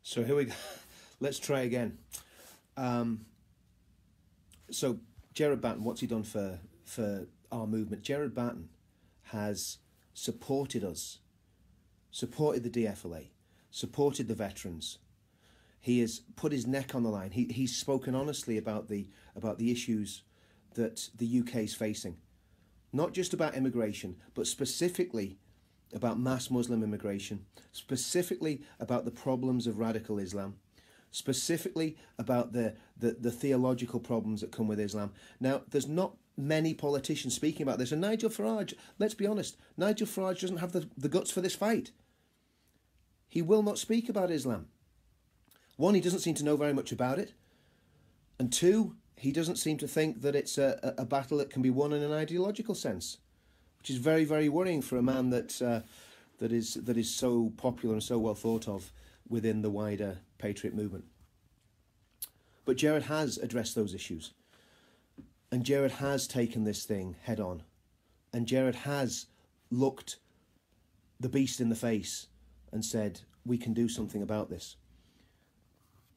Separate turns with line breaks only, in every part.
So here we go. Let's try again. So Gerard Batten, what's he done for our movement? Gerard Batten has supported us, supported the DFLA, supported the veterans. He has put his neck on the line. He's spoken honestly about the issues that the UK is facing, not just about immigration, but specifically about mass Muslim immigration, specifically about the problems of radical Islam, specifically about the theological problems that come with Islam. Now, there's not many politicians speaking about this, and Nigel Farrage, let's be honest, Nigel Farrage doesn't have the guts for this fight. He will not speak about Islam. One, he doesn't seem to know very much about it, and two, he doesn't seem to think that it's a battle that can be won in an ideological sense, which is very, very worrying for a man that is so popular and so well thought of within the wider patriot movement. But Gerard has addressed those issues, and Gerard has taken this thing head on, and Gerard has looked the beast in the face and said, we can do something about this.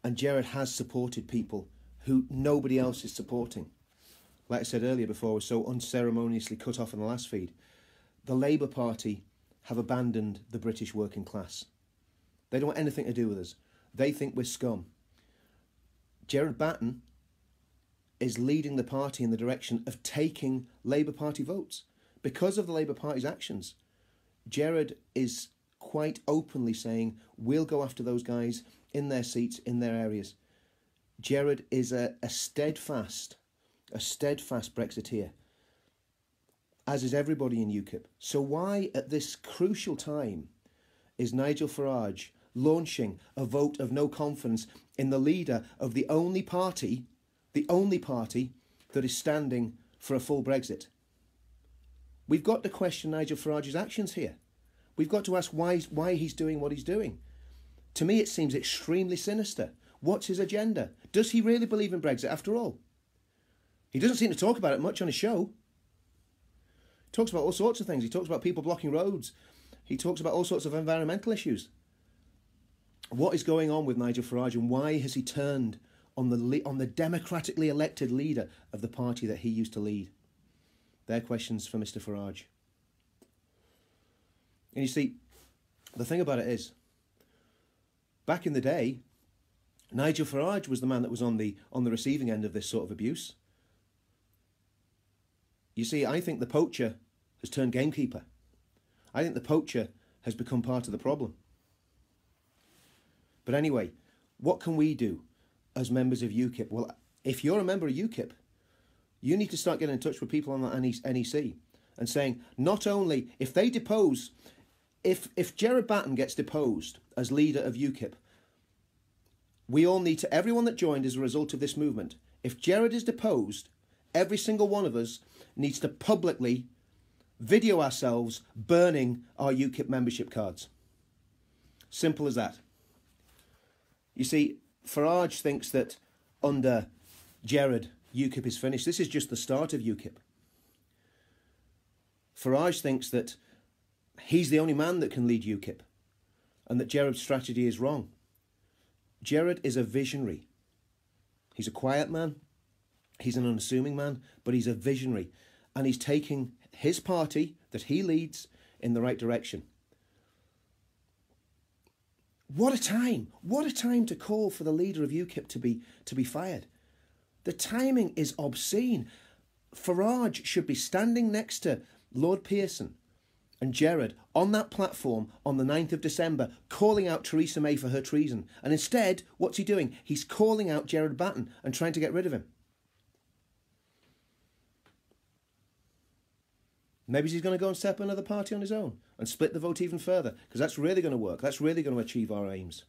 And Gerard has supported people who nobody else is supporting. Like I said earlier before I was so unceremoniously cut off in the last feed, the Labour Party have abandoned the British working class. They don't want anything to do with us. They think we're scum. Gerard Batten is leading the party in the direction of taking Labour Party votes. Because of the Labour Party's actions, Gerard is quite openly saying, we'll go after those guys in their seats, in their areas. Gerard is a steadfast Brexiteer, as is everybody in UKIP. So why, at this crucial time, is Nigel Farrage launching a vote of no confidence in the leader of the only party that is standing for a full Brexit? We've got to question Nigel Farage's actions here. We've got to ask why he's doing what he's doing. To me, it seems extremely sinister. What's his agenda? Does he really believe in Brexit after all? He doesn't seem to talk about it much on his show. He talks about all sorts of things. He talks about people blocking roads. He talks about all sorts of environmental issues. What is going on with Nigel Farage, and why has he turned on the democratically elected leader of the party that he used to lead? They're questions for Mr. Farage. And you see, the thing about it is, back in the day, Nigel Farage was the man that was on the receiving end of this sort of abuse. You see, I think the poacher has turned gamekeeper. I think the poacher has become part of the problem. But anyway, what can we do as members of UKIP? Well, if you're a member of UKIP, you need to start getting in touch with people on the NEC and saying, not only if they depose, if Gerard Batten gets deposed as leader of UKIP, we all need to, everyone that joined as a result of this movement, if Gerard is deposed, every single one of us needs to publicly video ourselves burning our UKIP membership cards. Simple as that. You see, Farage thinks that under Gerard, UKIP is finished. This is just the start of UKIP. Farage thinks that he's the only man that can lead UKIP and that Gerard's strategy is wrong. Gerard is a visionary. He's a quiet man. He's an unassuming man, but he's a visionary. And he's taking his party that he leads in the right direction. What a time. What a time to call for the leader of UKIP to be fired. The timing is obscene. Farage should be standing next to Lord Pearson and Gerard on that platform on the 9th of December, calling out Theresa May for her treason. And instead, what's he doing? He's calling out Gerard Batten and trying to get rid of him. Maybe he's going to go and set up another party on his own and split the vote even further, because that's really going to work. That's really going to achieve our aims.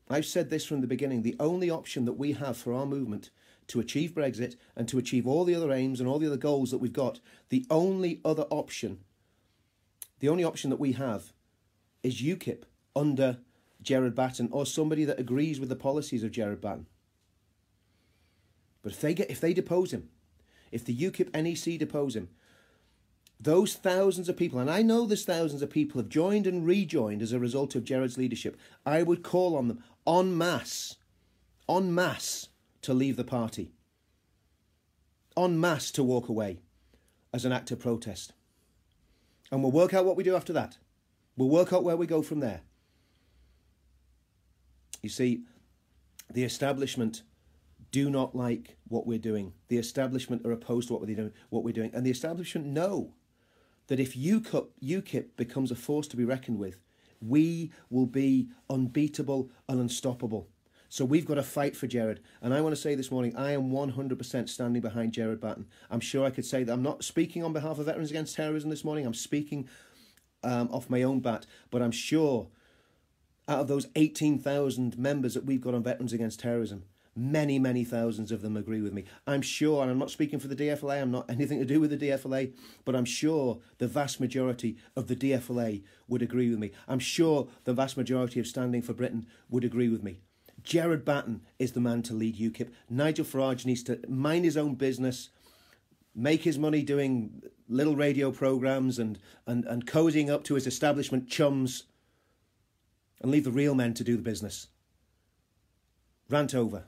I've said this from the beginning. The only option that we have for our movement to achieve Brexit and to achieve all the other aims and all the other goals that we've got, the only option that we have is UKIP under Gerard Batten, or somebody that agrees with the policies of Gerard Batten. But if they depose him, if the UKIP NEC depose him, those thousands of people, and I know there's thousands of people have joined and rejoined as a result of Gerard's leadership, I would call on them en masse, to leave the party, en masse to walk away as an act of protest. And we'll work out what we do after that. We'll work out where we go from there. You see, the establishment do not like what we're doing. The establishment are opposed to what we're doing. And the establishment know that if UKIP becomes a force to be reckoned with, we will be unbeatable and unstoppable. So we've got to fight for Gerard. And I want to say this morning, I am 100% standing behind Gerard Batten. I'm sure I could say that I'm not speaking on behalf of Veterans Against Terrorism this morning. I'm speaking off my own bat. But I'm sure out of those 18,000 members that we've got on Veterans Against Terrorism, many, many thousands of them agree with me. I'm sure, and I'm not speaking for the DFLA, I'm not anything to do with the DFLA, but I'm sure the vast majority of the DFLA would agree with me. I'm sure the vast majority of Standing for Britain would agree with me. Gerard Batten is the man to lead UKIP. Nigel Farrage needs to mind his own business, make his money doing little radio programmes and cozying up to his establishment chums, and leave the real men to do the business. Rant over.